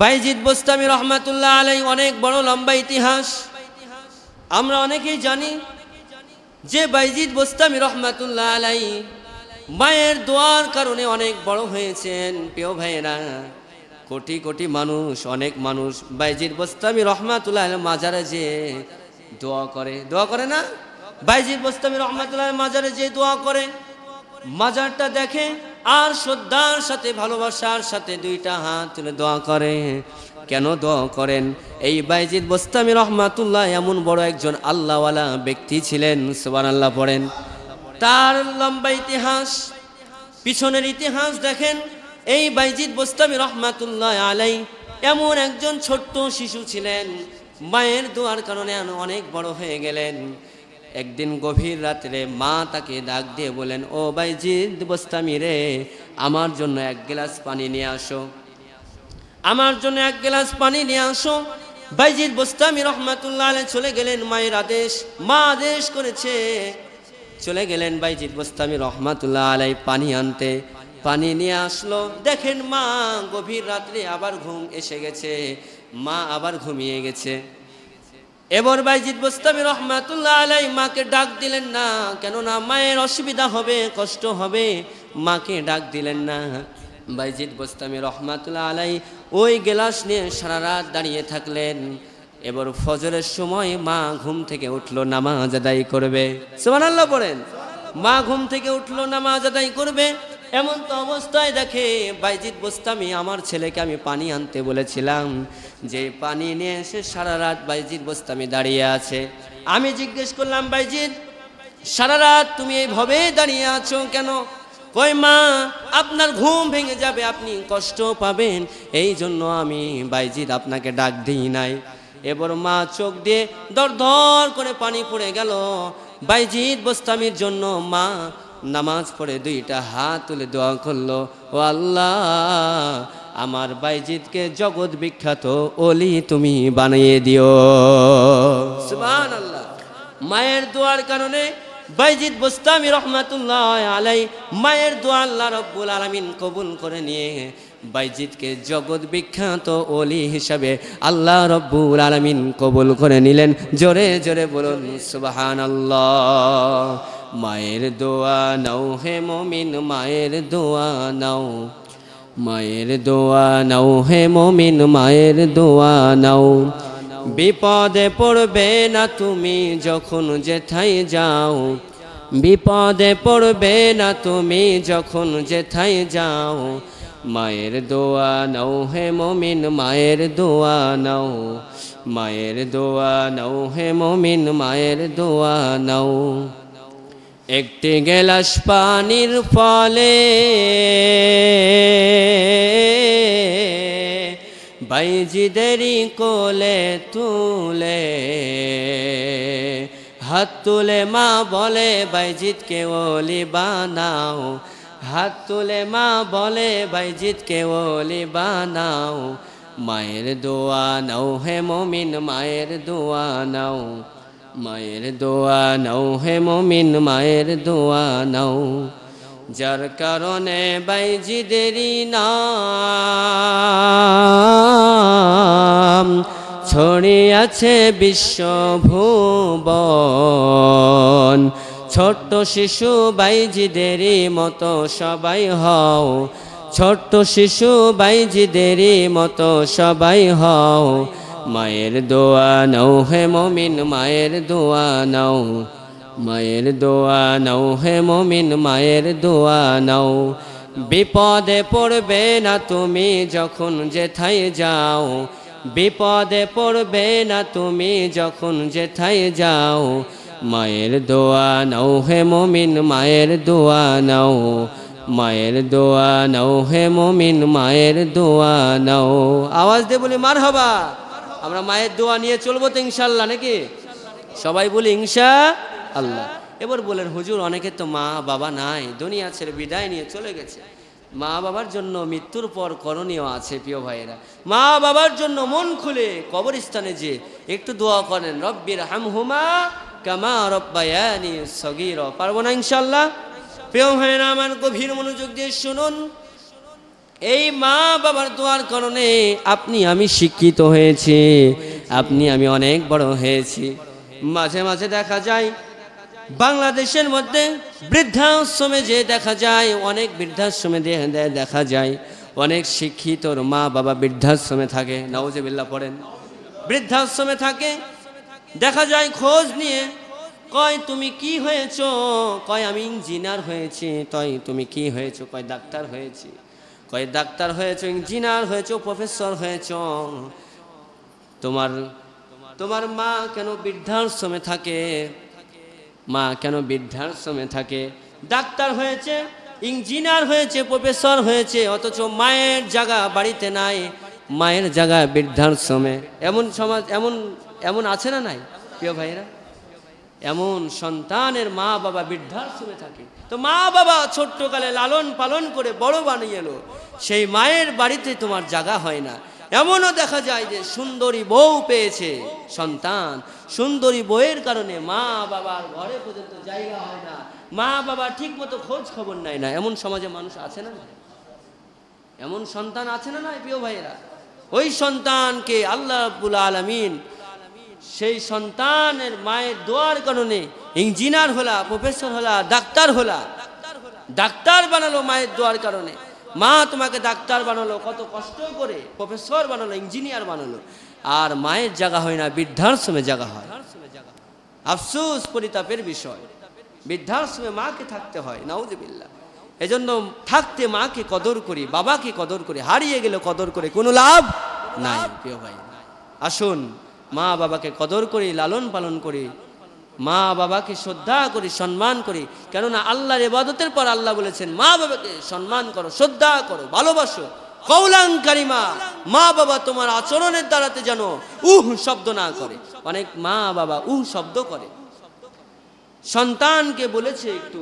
বাইজিদ বোস্তামি রহমাতুল্লাহ আলাই অনেক বড় লম্বা ইতিহাস। আমরা অনেকেই জানি যে বাইজিদ বোস্তামি রহমাতুল্লাহ আলাই মায়ের দোয়ার কারণে অনেক বড় হয়েছেন। প্রিয় ভাইয়েরা, কোটি কোটি মানুষ, অনেক মানুষ বাইজিদ বোস্তামি রহমাতুল্লাহ আলাই মাজারে যে দোয়া করে না? বাইজিদ বোস্তামি রহমাতুল্লাহ মাজারে যে দোয়া করে, মাজারটা দেখে আর শ্রদ্ধার সাথে ভালোবাসার সাথে দুইটা হাত তুলে দোয়া করে। কেন দোয়া করেন? এই বাইজিদ বোস্তামি রহমাতুল্লাহ এমন বড় একজন আল্লাহওয়ালা ব্যক্তি ছিলেন। সুবহানাল্লাহ পড়েন। তার লম্বা ইতিহাস, পিছনের ইতিহাস দেখেন। এই বাইজিদ বোস্তামি রহমাতুল্লাহ আলাই এমন একজন ছোট্ট শিশু ছিলেন, মায়ের দোয়ার কারণে অনেক বড় হয়ে গেলেন। একদিন গভীর রাত্রে মা তাকে ডাক দিয়ে বলেন, ও বাইজিদ বোস্তামি রে, আমার জন্য এক গ্লাস পানি নিয়ে আসো, আমার জন্য এক গ্লাস পানি নিয়ে আসো। বাইজিদ বোস্তামি রহমাতুল্লাহ আলাই চলে গেলেন, মায়ের আদেশ, মা আদেশ করেছে, চলে গেলেন বাইজিদ বোস্তামি রহমাতুল্লাহ আলাই পানি আনতে। পানি নিয়ে আসলো, দেখেন মা গভীর রাত্রে আবার ঘুম এসে গেছে, মা আবার ঘুমিয়ে গেছে। এবার বাইজিদ বোস্তামি রহমাতুল্লাহ আলাই মাকে ডাক দিলেন না, কেননা মায়ের অসুবিধা হবে, কষ্ট হবে, মাকে ডাক দিলেন না। বাইজিদ বোস্তামি রহমাতুল্লাহ আলাই ওই গেলাস নিয়ে সারা রাত দাঁড়িয়ে থাকলেন। এবার ফজরের সময় মা ঘুম থেকে উঠলো, নামাজ আদায় করবে। সুবহানাল্লাহ পড়েন। মা ঘুম থেকে উঠলো, নামাজ আদায় করবে। এমন তো অবস্থায় দেখে বাইজিদ বোস্তামি, আমার ছেলেকে আমি পানি আনতে বলেছিলাম, যে পানি নিয়ে এসে সারা রাত বাইজিদ বোস্তামি দাঁড়িয়ে আছে। আমি জিজ্ঞেস করলাম, বাইজিদ সারা রাত তুমি এইভাবে দাঁড়িয়ে আছো কেন? কই মা, আপনার ঘুম ভেঙে যাবে, আপনি কষ্ট পাবেন, এই জন্য আমি বাইজিদ আপনাকে ডাক দিই নাই। এবার মা চোখ দিয়ে দর দর করে পানি পড়ে গেল। বাইজিদ বোস্তামির জন্য মা নামাজ পড়ে দুইটা হাত তুলে দোয়া করলো, ও আল্লাহ, আমার বাইজিদকে জগৎ বিখ্যাত ওলি তুমি বানিয়ে দিও। সুবহানাল্লাহ। মায়ের দোয়ার কারণে বাইজিদ বোস্তামি রহমাতুল্লাহ আলাই মায়ের দোয়া আল্লাহ রব্বুল আলামিন কবুল করে নিয়ে বাইজিদকে জগৎ বিখ্যাত ওলি হিসাবে আল্লাহ রব্বুল আলামিন কবুল করে নিলেন। জোরে জোরে বলুন সুবহানাল্লাহ। মায়ের দোয়া নাও হে মুমিন, মায়ের দোয়া নাও, মায়ের দোয়া নাও হে মুমিন, মায়ের দোয়া নাও। বিপদে পড়বে না তুমি যখন যেথায় যাও, বিপদে পড়বে না তুমি যখন যেথায় যাও। মায়ের দোয়া নাও হে মুমিন, মায়ের দোয়া নাও, মায়ের দোয়া নাও হে মুমিন, মায়ের দোয়া নাও। একটি গেলাস পানির ফলে বাইজিদেরই কোলে তুলে হাত তুলে মা বলে বাইজিদকে ওলি বানাও, হাত তুলে মা বলে বাইজিদকে ওলি বানাও। মায়ের দোয়া নাও হে মুমিন, মায়ের দোয়া নাও, মায়ের দোয়া নাও হে মুমিন, মায়ের দোয়া নাও। যার কারণে বাইজিদেরই নাম ছড়িয়েছে বিশ্বভুবন। ছোট্ট শিশু বাইজিদেরই মতো সবাই হও, ছোট্ট শিশু বাইজিদেরই মতো সবাই হও। মায়ের দোয়া নাও হে মুমিন, মায়ের দোয়া নাও, মায়ের দোয়া নাও হে মুমিন, মায়ের দোয়া নাও। বিপদে পড়বে না তুমি যখন যেথায় যাও, বিপদে পড়বে না তুমি যখন যেথায় যাও। মায়ের দোয়া নাও হে মুমিন, মায়ের দোয়া নাও, মায়ের দোয়া নাও হে মুমিন, মায়ের দোয়া নাও। আওয়াজ দিয়ে বলি মারহাবা। আমরা মায়ের দোয়া নিয়ে চলবো তো ইনশাআল্লাহ, নাকি? সবাই বলি ইনশাআল্লাহ। এবার বলেন, হুজুর অনেকে তো মা বাবা নাই, দুনিয়া ছেড়ে বিদায় নিয়ে চলে গেছে। মা বাবার জন্য মৃত্যুর পর করণীয় আছে। প্রিয় ভাইয়েরা, মা বাবার জন্য মন খুলে কবরস্থানে যে একটু দোয়া করেন, রব্বির হামহুমা কামা রব্বায়ানি সগীরা। পারবো না ইনশাআল্লাহ? প্রিয় ভাইয়েরা আমার, গভীর মনোযোগ দিয়ে শুনুন। এই মা বাবার দোয়ার কারণে আপনি আমি শিক্ষিত হয়েছি, আপনি আমি অনেক বড় হয়েছি। মাঝে মাঝে দেখা যায় বাংলাদেশের মধ্যে বৃদ্ধাশ্রমে যে দেখা যায়, অনেক বৃদ্ধাশ্রমে দেখা যায় অনেক শিক্ষিত মা বাবা বৃদ্ধাশ্রমে থাকে, নাউজুবিল্লাহ পড়েন। বৃদ্ধাশ্রমে থাকে, দেখা যায় খোঁজ নিয়ে কয় তুমি কি হয়েছো, কয় আমি ইঞ্জিনিয়ার হয়েছি। তাই তুমি কি হয়েছো, কয় ডাক্তার হয়েছি। কয় ডাক্তার হয়েছো, ইঞ্জিনিয়ার হয়েছো, প্রফেসর হয়েছো। তোমার তোমার মা কেন বৃদ্ধাশ্রমে থাকে, মা কেন বৃদ্ধাশ্রমে থাকে? ডাক্তার হয়েছে, ইঞ্জিনিয়ার হয়েছে, প্রফেসর হয়েছে, অথচ মায়ের জায়গা বাড়িতে নাই, মায়ের জায়গা বৃদ্ধাশ্রমে। এমন সমাজ এমন এমন আছে না নাই প্রিয় ভাইরা? এমন সন্তানের মা বাবা বৃদ্ধাশ্রমে থাকে, তো মা বাবা ছোট্টকালে লালন পালন করে বড় বানিয়ে এলো, সেই মায়ের বাড়িতে তোমার জায়গা হয় না। এমনও দেখা যায় যে সুন্দরী বউ পেয়েছে সন্তান, সুন্দরী বউয়ের কারণে মা বাবার ঘরে পর্যন্ত জায়গা হয় না, মা বাবা ঠিক মতো খোঁজ খবর নেয় না। এমন সমাজে মানুষ আছে না? এমন সন্তান আছে না নাই প্রিয় ভাইয়েরা? ওই সন্তানকে আল্লাহ রাব্বুল আলামিন সেই সন্তানের মায়ের দোয়ার কারণে ইঞ্জিনিয়ার হলা, প্রফেসর হলা, ডাক্তার হলা, ডাক্তার বানালো মায়ের দোয়ার কারণে। মা তোমাকে ডাক্তার বানালো, কত কষ্ট করে প্রফেসর বানালো, ইঞ্জিনিয়ার বানালো, আর মায়ের জায়গা হয় না, বৃদ্ধাশ্রমে জায়গা হয়। আফসোস, পরিতাপের বিষয়, বৃদ্ধাশ্রমে মাকে থাকতে হয়, নাউজুবিল্লাহ। এজন্য থাকতে মাকে কদর করি, বাবাকে কদর করি, হারিয়ে গেলে কদর করে কোনো লাভ নাই প্রিয় ভাই। আসুন মা বাবাকে কদর করি, লালন পালন করি, মা বাবাকে শ্রদ্ধা করি, সম্মান করি। কেননা আল্লাহর ইবাদতের পর আল্লাহ বলেছেন মা বাবাকে সম্মান করো, শ্রদ্ধা করো, ভালোবাসো। কওলান কারিমা, মা বাবা তোমার আচরণের দ্বারাতে যেন শব্দ না করে। অনেক মা বাবা শব্দ করে। সন্তানকে বলেছে একটু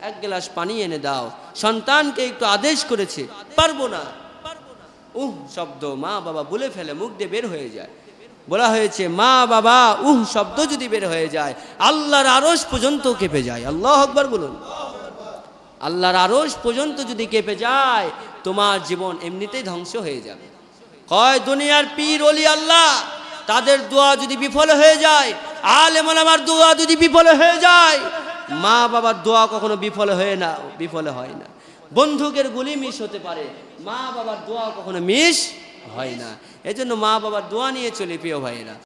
এক গ্লাস পানি এনে দাও, সন্তানকে একটু আদেশ করেছে, পারবো না, শব্দ মা বাবা বলে ফেলে, মুখ দিয়ে বের হয়ে যায়। বলা হয়েছে মা বাবা শব্দ যদি বের হয়ে যায় আল্লাহর আরশ পর্যন্ত কেঁপে যায়। আল্লাহু আকবার বলুন। আল্লাহর আরশ পর্যন্ত যদি কেঁপে যায় তোমার জীবন এমনিতেই ধ্বংস হয়ে যাবে। কয় দুনিয়ার পীর ওলি আল্লাহ তাদের দোয়া যদি বিফল হয়ে যায়, আলেম ওলামার দোয়া যদি বিফল হয়ে যায়, মা বাবার দোয়া কখনো বিফল হয় না। বন্ধুকের গুলি মিস হতে পারে, মা বাবার দোয়া কখনো মিস হয় না। এজন্য মা বাবার দোয়া নিয়ে চলি প্রিয় ভাইয়েরা।